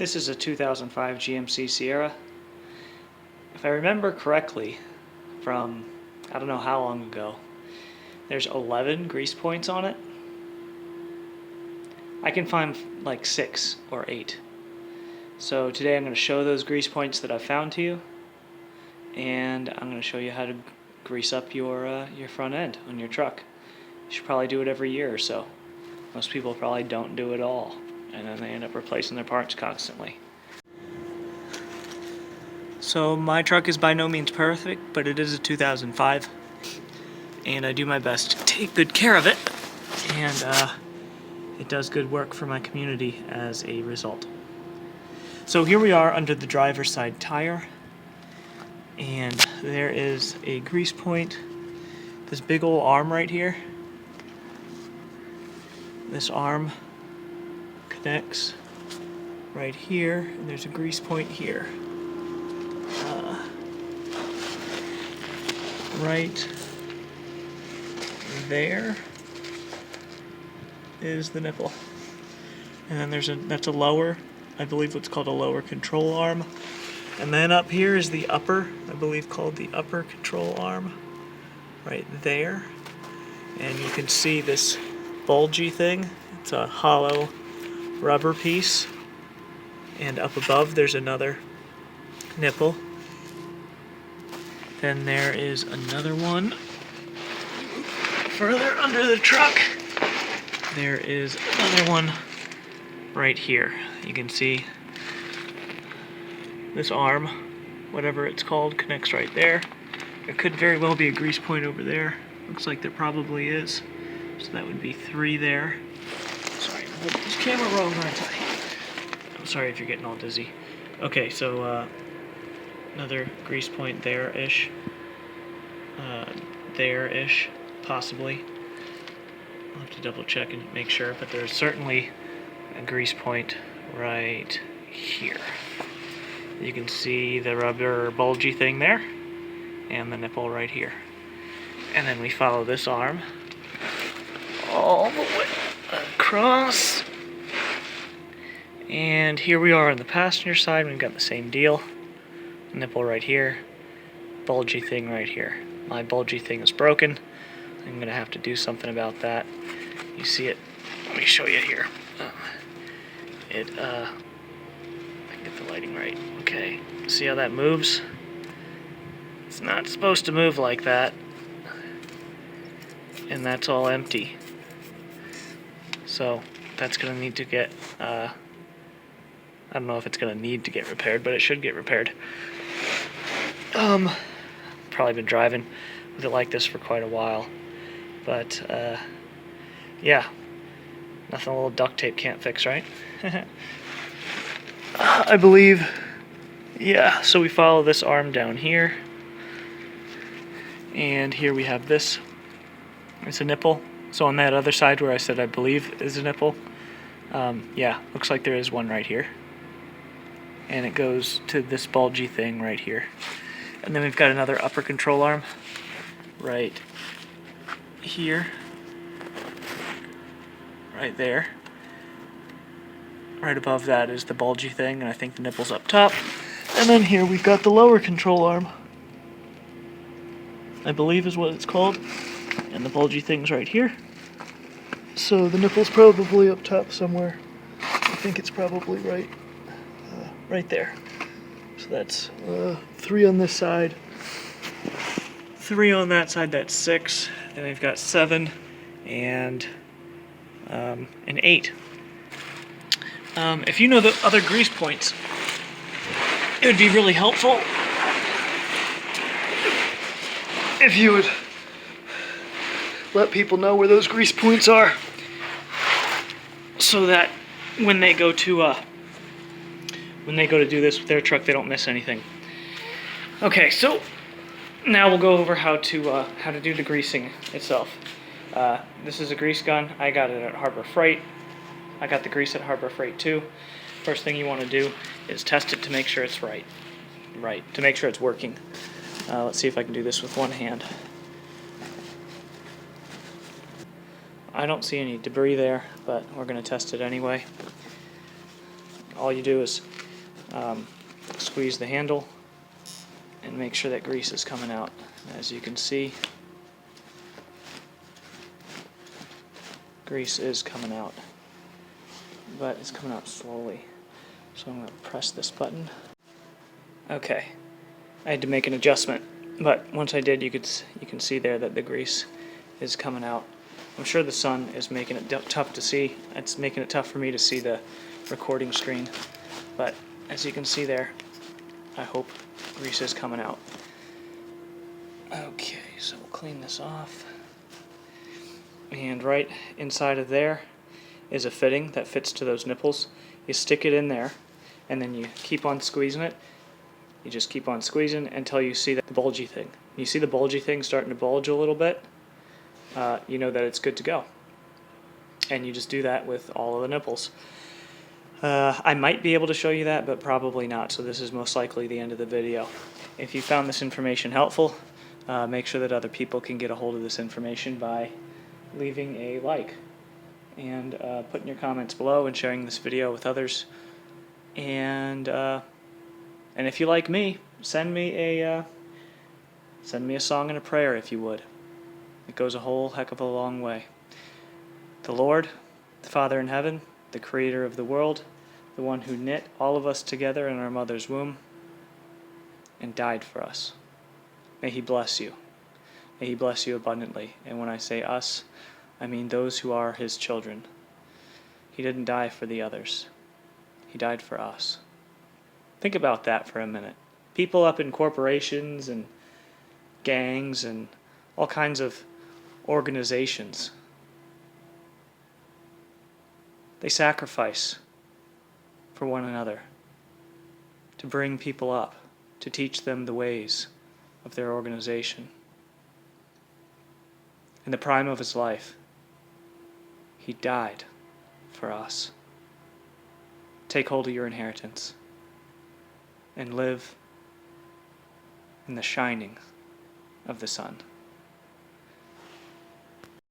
This is a 2005 GMC Sierra. If I remember correctly from I don't know how long ago, there's 11 grease points on it. I can find like 6 or 8. So today I'm going to show those grease points that I've found to you, and I'm going to show you how to grease up your front end on your truck. You should probably do it every year or so. Most people probably don't do it all, and then they end up replacing their parts constantly. So my truck is by no means perfect, but it is a 2005, and I do my best to take good care of it, and it does good work for my community as a result. So here we are under the driver's side tire, and there is a grease point, this big old arm right here. This arm connects right here, and there's a grease point here. Right there is the nipple, and then that's a lower, I believe what's called a lower control arm, and then up here is the upper, I believe called the upper control arm, right there. And you can see this bulgy thing. It's a hollow rubber piece, and up above there's another nipple. Then there is another one further under the truck. There is another one right here. You can see this arm, whatever it's called, connects right there. There could very well be a grease point over there. Looks like there probably is. So that would be 3 there. Sorry, I'm holding this camera wrong, aren't I? I'm sorry if you're getting all dizzy. Okay, so another grease point there-ish. There-ish, possibly. I'll have to double check and make sure, but there's certainly a grease point right here. You can see the rubber bulgy thing there, and the nipple right here. And then we follow this arm all the way across. And here we are on the passenger side. We've got the same deal. Nipple right here, bulgy thing right here. My bulgy thing is broken. I'm gonna have to do something about that. You see it? Let me show you here. I can get the lighting right. Okay, see how that moves? It's not supposed to move like that. And that's all empty. So that's gonna need to get, I don't know if it's gonna need to get repaired, but it should get repaired. Probably been driving with it like this for quite a while, but yeah, nothing a little duct tape can't fix, right? I believe, yeah. So we follow this arm down here, and here we have this. It's a nipple. So on that other side where I said I believe is a nipple, yeah, looks like there is one right here, and it goes to this bulgy thing right here. And then we've got another upper control arm right here, right there. Right above that is the bulgy thing, and I think the nipple's up top. And then here we've got the lower control arm, I believe is what it's called, and the bulgy thing's right here. So the nipple's probably up top somewhere. I think it's probably right there. So that's 3 on this side, 3 on that side, that's 6. Then we've got 7 and 8. If you know the other grease points, it would be really helpful if you would let people know where those grease points are, so that when they go to do this with their truck, they don't miss anything. Okay, so now we'll go over how to do the greasing itself. This is a grease gun. I got it at Harbor Freight. I got the grease at Harbor Freight too. First thing you want to do is test it to make sure it's right, to make sure it's working. Let's see if I can do this with one hand. I don't see any debris there, but we're going to test it anyway. All you do is Squeeze the handle and make sure that grease is coming out. As you can see, grease is coming out, but it's coming out slowly. So I'm going to press this button. Okay, I had to make an adjustment, but once I did, you can see there that the grease is coming out. I'm sure the sun is making it tough to see. It's making it tough for me to see the recording screen, but as you can see there, I hope grease is coming out. Okay, so we'll clean this off. And right inside of there is a fitting that fits to those nipples. You stick it in there, and then you keep on squeezing it. You just keep on squeezing until you see the bulgy thing. You see the bulgy thing starting to bulge a little bit, you know that it's good to go. And you just do that with all of the nipples. I might be able to show you that, but probably not, so this is most likely the end of the video. If you found this information helpful, make sure that other people can get a hold of this information by leaving a like and putting your comments below and sharing this video with others. And if you like me, send me a song and a prayer if you would. It goes a whole heck of a long way. The Lord, the Father in heaven, the creator of the world, the one who knit all of us together in our mother's womb and died for us. May he bless you. May he bless you abundantly. And when I say us, I mean those who are his children. He didn't die for the others. He died for us. Think about that for a minute. People up in corporations and gangs and all kinds of organizations, they sacrifice for one another to bring people up, to teach them the ways of their organization. In the prime of his life, he died for us. Take hold of your inheritance and live in the shining of the sun.